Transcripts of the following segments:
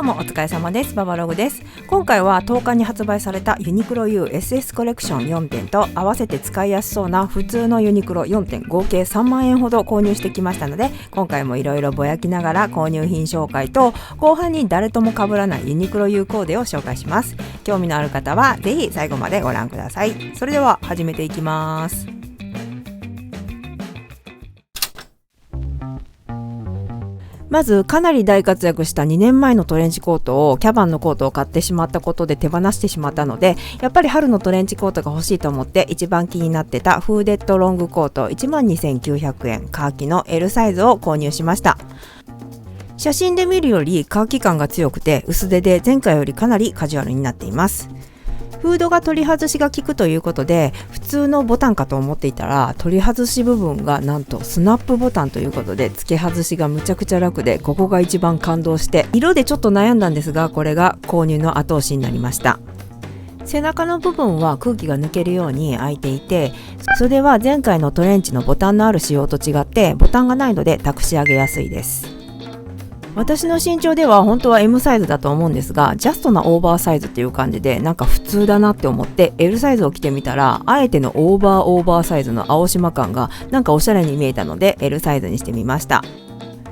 うもお疲れ様です。ババログです。今回は10日に発売されたユニクロ U SS コレクション4点と合わせて使いやすそうな普通のユニクロ4点合計3万円ほど購入してきましたので、今回もいろいろぼやきながら購入品紹介と後半に誰とも被らないユニクロ U コーデを紹介します。興味のある方はぜひ最後までご覧ください。それでは始めていきます。まずかなり大活躍した2年前のトレンチコートをキャバンのコートを買ってしまったことで手放してしまったので、やっぱり春のトレンチコートが欲しいと思って一番気になってたフーデッドロングコート 12,900 円カーキの L サイズを購入しました。写真で見るよりカーキ感が強くて薄手で前回よりかなりカジュアルになっています。フードが取り外しが効くということで普通のボタンかと思っていたら、取り外し部分がなんとスナップボタンということで付け外しがむちゃくちゃ楽で、ここが一番感動して、色でちょっと悩んだんですが、これが購入の後押しになりました。背中の部分は空気が抜けるように開いていて、袖は前回のトレンチのボタンのある仕様と違ってボタンがないので託し上げやすいです。私の身長では本当は M サイズだと思うんですが、ジャストなオーバーサイズっていう感じでなんか普通だなって思って L サイズを着てみたら、あえてのオーバーサイズの青島感がなんかおしゃれに見えたので L サイズにしてみました。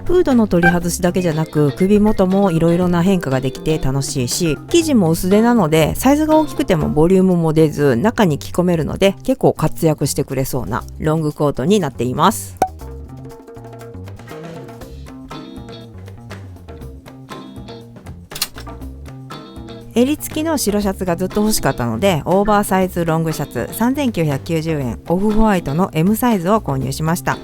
フードの取り外しだけじゃなく首元もいろいろな変化ができて楽しいし、生地も薄手なのでサイズが大きくてもボリュームも出ず中に着込めるので結構活躍してくれそうなロングコートになっています。襟付きの白シャツがずっと欲しかったので、オーバーサイズロングシャツ 3,990 円オフホワイトの M サイズを購入しました。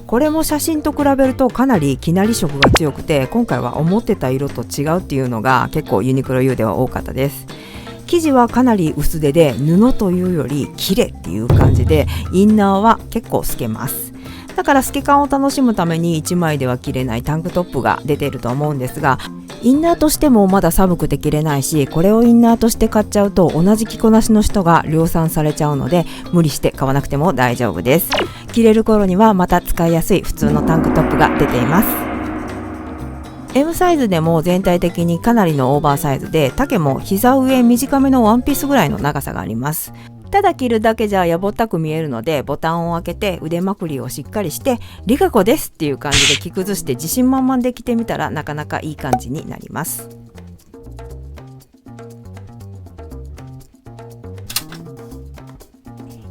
これも写真と比べるとかなりきなり色が強くて、今回は思ってた色と違うっていうのが結構ユニクロ U では多かったです。生地はかなり薄手で布というよりキレっていう感じで、インナーは結構透けます。だから透け感を楽しむために1枚では着れないタンクトップが出ていると思うんですが、インナーとしてもまだ寒くて着れないし、これをインナーとして買っちゃうと同じ着こなしの人が量産されちゃうので無理して買わなくても大丈夫です。着れる頃にはまた使いやすい普通のタンクトップが出ています。 M サイズでも全体的にかなりのオーバーサイズで、丈も膝上短めのワンピースぐらいの長さがあります。ただ着るだけじゃやぼったく見えるので、ボタンを開けて腕まくりをしっかりしてリカコですっていう感じで着崩して自信満々で着てみたらなかなかいい感じになります。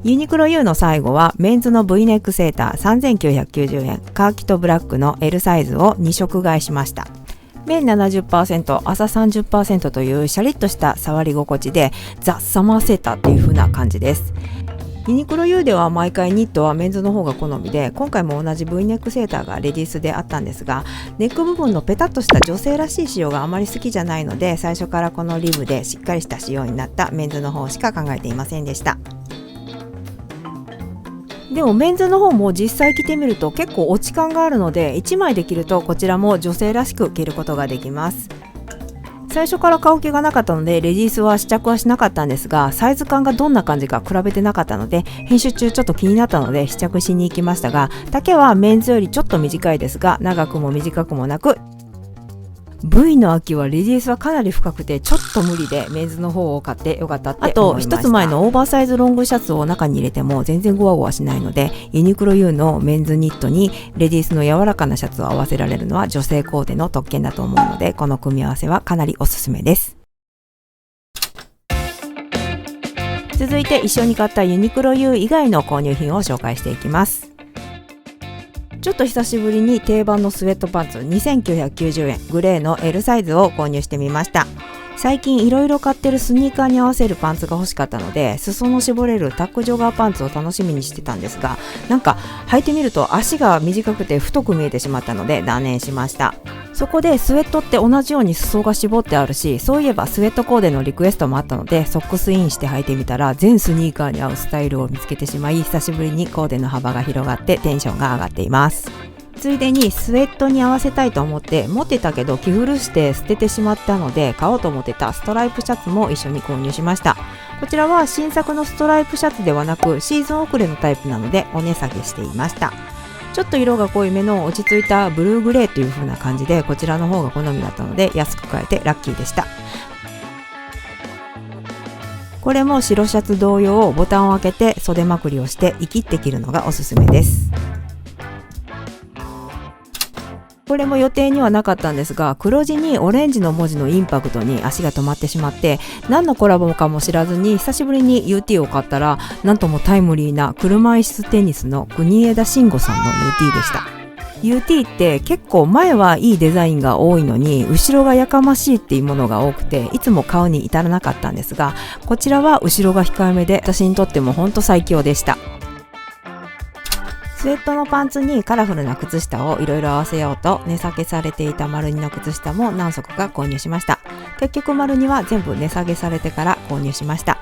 ユニクロ U の最後はメンズの V ネックセーター 3,990 円カーキとブラックの L サイズを2色買いしました。綿 70% 麻 30% というシャリッとした触り心地でザ・サマーセーターっていう風な感じです。ユニクロ U では毎回ニットはメンズの方が好みで、今回も同じ V ネックセーターがレディースであったんですが、ネック部分のペタッとした女性らしい仕様があまり好きじゃないので、最初からこのリブでしっかりした仕様になったメンズの方しか考えていませんでした。でもメンズの方も実際着てみると結構落ち感があるので、1枚で着るとこちらも女性らしく着ることができます。最初から買う気がなかったのでレディースは試着はしなかったんですが、サイズ感がどんな感じか比べてなかったので編集中ちょっと気になったので試着しに行きましたが、丈はメンズよりちょっと短いですが長くも短くもなく、V の秋はレディースはかなり深くてちょっと無理でメンズの方を買ってよかったって思いました。あと一つ前のオーバーサイズロングシャツを中に入れても全然ゴワゴワしないので、ユニクロ U のメンズニットにレディースの柔らかなシャツを合わせられるのは女性コーデの特権だと思うので、この組み合わせはかなりおすすめです。続いて一緒に買ったユニクロ U 以外の購入品を紹介していきます。ちょっと久しぶりに定番のスウェットパンツ 2,990 円グレーの L サイズを購入してみました。最近いろいろ買ってるスニーカーに合わせるパンツが欲しかったので、裾の絞れるタックジョガーパンツを楽しみにしてたんですが、なんか履いてみると足が短くて太く見えてしまったので断念しました。そこでスウェットって同じように裾が絞ってあるし、そういえばスウェットコーデのリクエストもあったのでソックスインして履いてみたら全スニーカーに合うスタイルを見つけてしまい、久しぶりにコーデの幅が広がってテンションが上がっています。ついでにスウェットに合わせたいと思って持ってたけど着古して捨ててしまったので、買おうと思ってたストライプシャツも一緒に購入しました。こちらは新作のストライプシャツではなくシーズン遅れのタイプなのでお値下げしていました。ちょっと色が濃いめの落ち着いたブルーグレーという風な感じで、こちらの方が好みだったので安く買えてラッキーでした。これも白シャツ同様、ボタンを開けて袖まくりをして生きって着るのがおすすめです。これも予定にはなかったんですが、黒地にオレンジの文字のインパクトに足が止まってしまって、何のコラボかも知らずに久しぶりに UT を買ったら、なんともタイムリーな車椅子テニスの国枝慎吾さんの UT でした。UT って結構前はいいデザインが多いのに、後ろがやかましいっていうものが多くて、いつも買うに至らなかったんですが、こちらは後ろが控えめで、私にとってもほんと最強でした。スウェットのパンツにカラフルな靴下をいろいろ合わせようと、値下げされていた丸2の靴下も何足か購入しました。結局丸2は全部値下げされてから購入しました。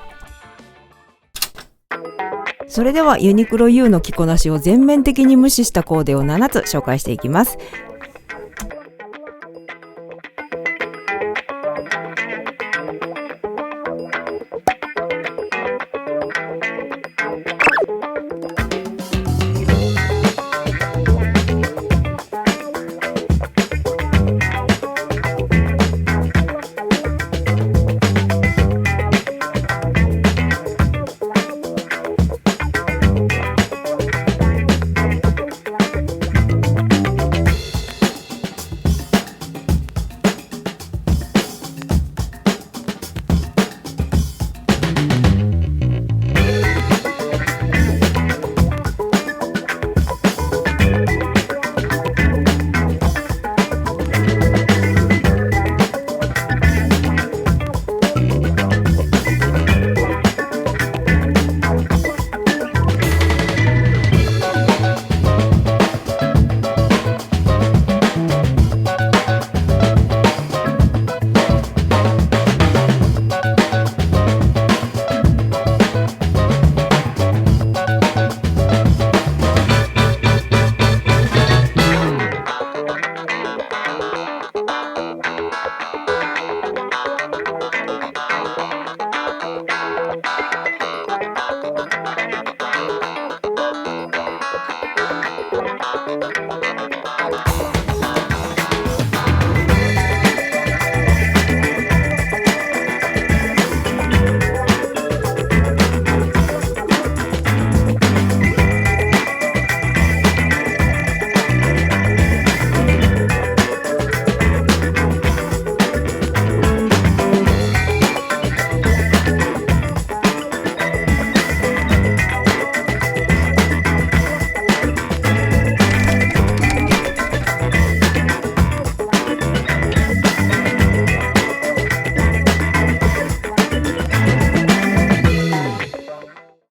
それではユニクロ U の着こなしを全面的に無視したコーデを7つ紹介していきます。